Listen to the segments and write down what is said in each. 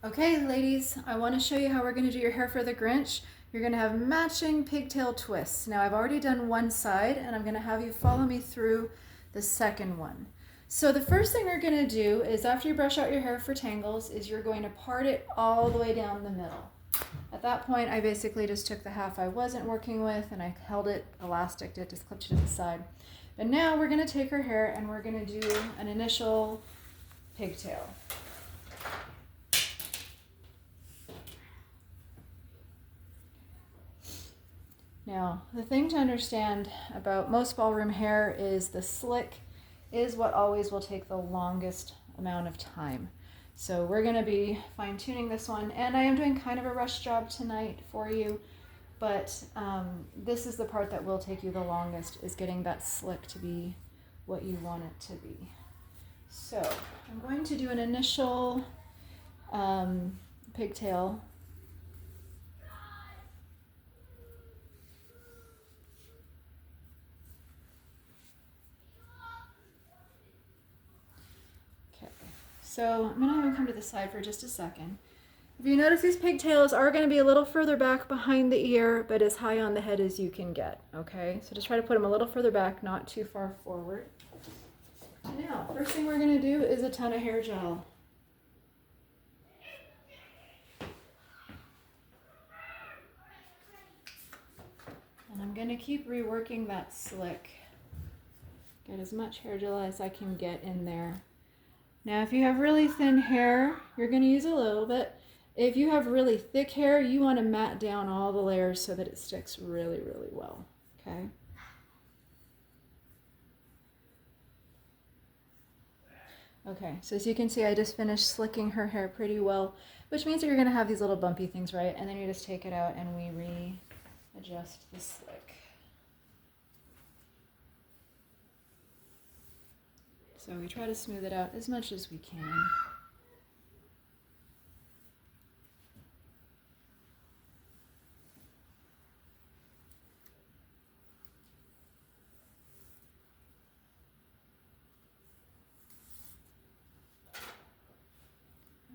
Okay, ladies, I want to show you how we're going to do your hair for the Grinch. You're going to have matching pigtail twists. Now, I've already done one side, and I'm going to have you follow me through the second one. So the first thing we're going to do is, after you brush out your hair for tangles, is you're going to part it all the way down the middle. At that point, I basically just took the half I wasn't working with, and I held it, elasticed it, just clipped it to the side. But now we're going to take her hair, and we're going to do an initial pigtail. Now, the thing to understand about most ballroom hair is the slick is what always will take the longest amount of time. So we're going to be fine-tuning this one, and I am doing kind of a rush job tonight for you, but this is the part that will take you the longest, is getting that slick to be what you want it to be. So I'm going to do an initial pigtail. So I'm going to have him come to the side for just a second. If you notice, these pigtails are going to be a little further back behind the ear, but as high on the head as you can get, okay? So just try to put them a little further back, not too far forward. Now, first thing we're going to do is a ton of hair gel. And I'm going to keep reworking that slick. Get as much hair gel as I can get in there. Now, if you have really thin hair, you're going to use a little bit. If you have really thick hair, you want to mat down all the layers so that it sticks really, really well, okay? Okay, so as you can see, I just finished slicking her hair pretty well, which means that you're going to have these little bumpy things, right? And then you just take it out and we readjust the slick. So we try to smooth it out as much as we can.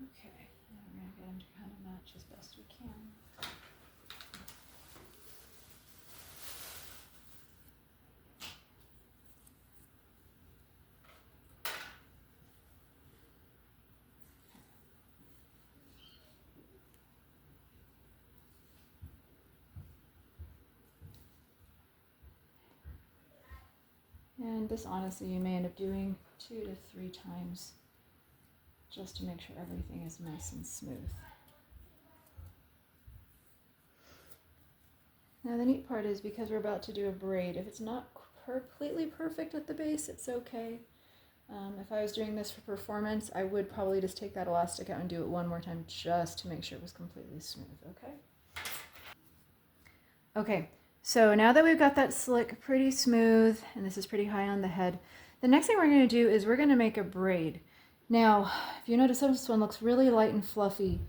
Okay, now we're going to get them to kind of match as best we can. And this, honestly, you may end up doing 2 to 3 times just to make sure everything is nice and smooth. Now the neat part is, because we're about to do a braid, if it's not completely perfect at the base, it's okay. If I was doing this for performance, I would probably just take that elastic out and do it one more time just to make sure it was completely smooth, okay? Okay, so now that we've got that slick pretty smooth, and this is pretty high on the head, the next thing we're going to do is we're going to make a braid. Now, if you notice, this one looks really light and fluffy.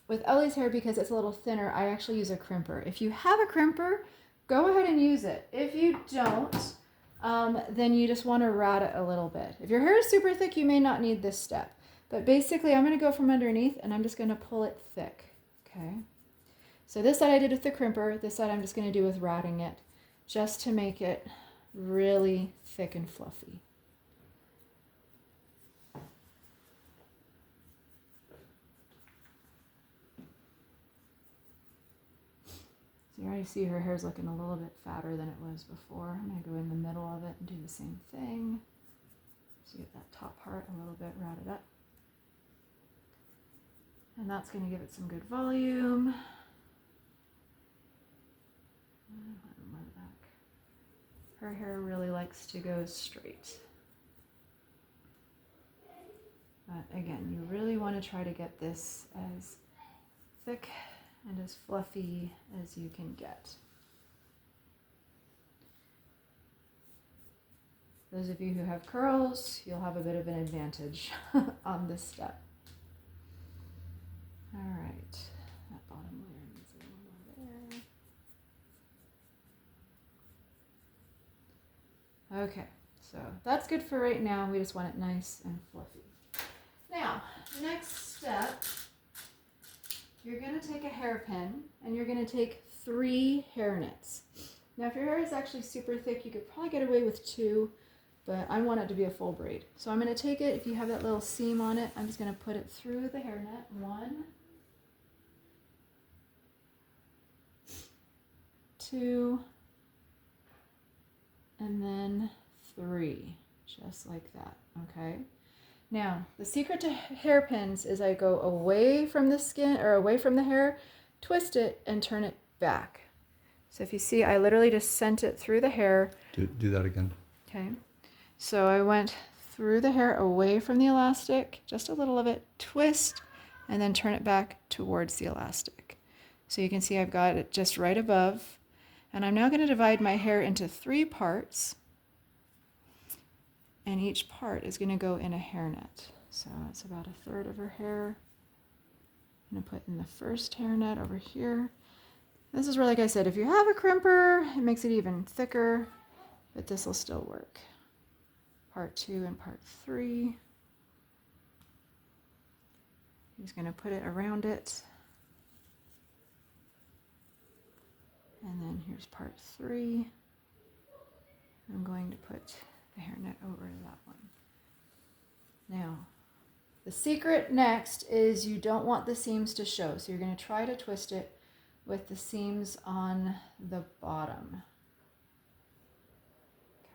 With Ellie's hair, because it's a little thinner, I actually use a crimper. If you have a crimper, go ahead and use it. If you don't, then you just want to rat it a little bit. If your hair is super thick, you may not need this step. But basically, I'm going to go from underneath, and I'm just going to pull it thick, okay? So this side I did with the crimper, this side I'm just going to do with ratting it, just to make it really thick and fluffy. So you already see her hair's looking a little bit fatter than it was before. I'm going to go in the middle of it and do the same thing. So you get that top part a little bit ratted up. And that's going to give it some good volume. Her hair really likes to go straight. But again, you really want to try to get this as thick and as fluffy as you can get. Those of you who have curls, you'll have a bit of an advantage on this step. All right, that bottom layer needs a little more there. Okay, so that's good for right now. We just want it nice and fluffy. Now, next step to take a hairpin and you're going to take 3 hairnets. Now if your hair is actually super thick, you could probably get away with 2, but I want it to be a full braid. So I'm going to take it, if you have that little seam on it, I'm just going to put it through the hairnet. 1, 2, and then 3, just like that, okay? Now, the secret to hairpins is I go away from the skin, or away from the hair, twist it, and turn it back. So if you see, I literally just sent it through the hair. Do that again. Okay. So I went through the hair away from the elastic, just a little of it, twist, and then turn it back towards the elastic. So you can see I've got it just right above. And I'm now going to divide my hair into 3 parts. And each part is going to go in a hairnet. So it's about 1/3 of her hair. I'm going to put in the first hairnet over here. This is where, like I said, if you have a crimper, it makes it even thicker, but this will still work. Part 2 and part 3. I'm just going to put it around it. And then here's part 3. I'm going to put the hairnet over that one. Now, the secret next is you don't want the seams to show. So you're going to try to twist it with the seams on the bottom.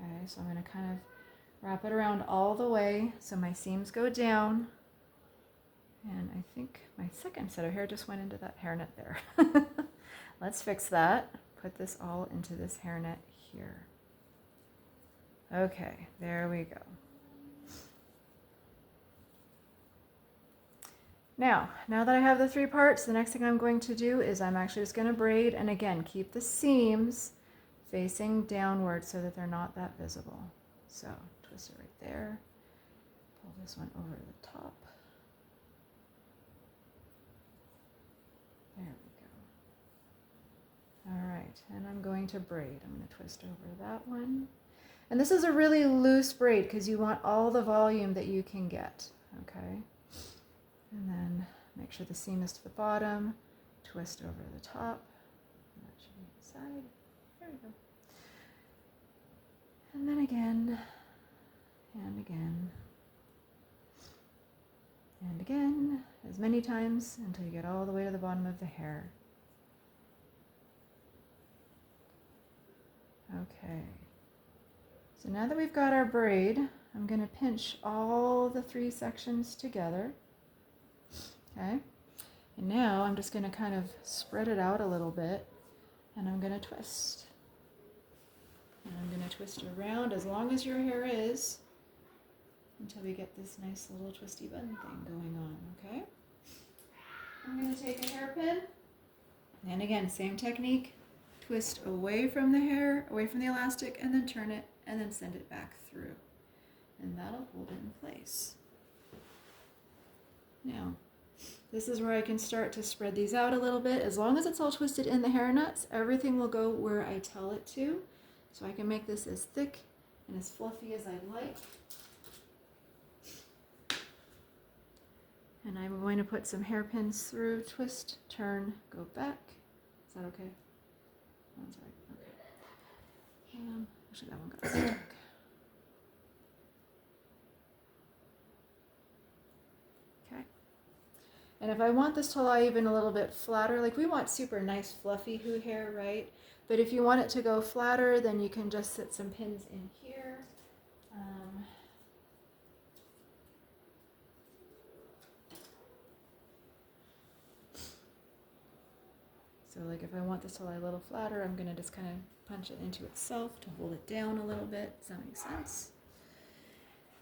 Okay, so I'm going to kind of wrap it around all the way so my seams go down. And I think my second set of hair just went into that hairnet there. Let's fix that. Put this all into this hairnet here. Okay, there we go. Now that I have the 3 parts, the next thing I'm going to do is I'm actually just going to braid, and again, keep the seams facing downward so that they're not that visible. So twist it right there. Pull this one over the top. There we go. All right, and I'm going to braid. I'm going to twist over that one. And this is a really loose braid because you want all the volume that you can get, okay? And then make sure the seam is to the bottom, twist over the top. And that should be inside. There we go. And then again, and again, and again, as many times until you get all the way to the bottom of the hair. Okay. So now that we've got our braid, I'm going to pinch all the 3 sections together. Okay. And now I'm just going to kind of spread it out a little bit, and I'm going to twist. And I'm going to twist around as long as your hair is until we get this nice little twisty bun thing going on, okay? I'm going to take a hairpin, and again, same technique. Twist away from the hair, away from the elastic, and then turn it, and then send it back through. And that'll hold it in place. Now, this is where I can start to spread these out a little bit. As long as it's all twisted in the hair nuts, everything will go where I tell it to. So I can make this as thick and as fluffy as I like. And I'm going to put some hairpins through, twist, turn, go back. Is that okay? That's right. Okay. Actually, that one got stuck. Okay. And if I want this to lie even a little bit flatter, like we want super nice fluffy who hair, right? But if you want it to go flatter, then you can just sit some pins in here. So like if I want this to lie a little flatter, I'm going to just kind of punch it into itself to hold it down a little bit. Does that make sense?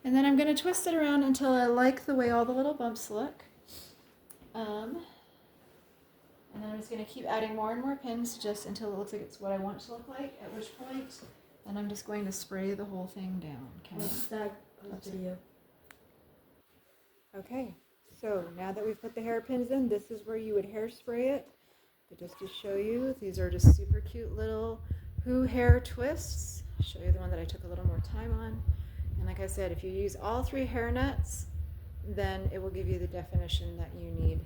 And then I'm going to twist it around until I like the way all the little bumps look. And then I'm just going to keep adding more and more pins just until it looks like it's what I want it to look like, at which point then I'm just going to spray the whole thing down. Okay? Let's start the video. Okay, so now that we've put the hairpins in, this is where you would hairspray it. But just to show you, these are just super cute little who hair twists. I'll show you the one that I took a little more time on. And like I said, if you use all 3 hair nets, then it will give you the definition that you need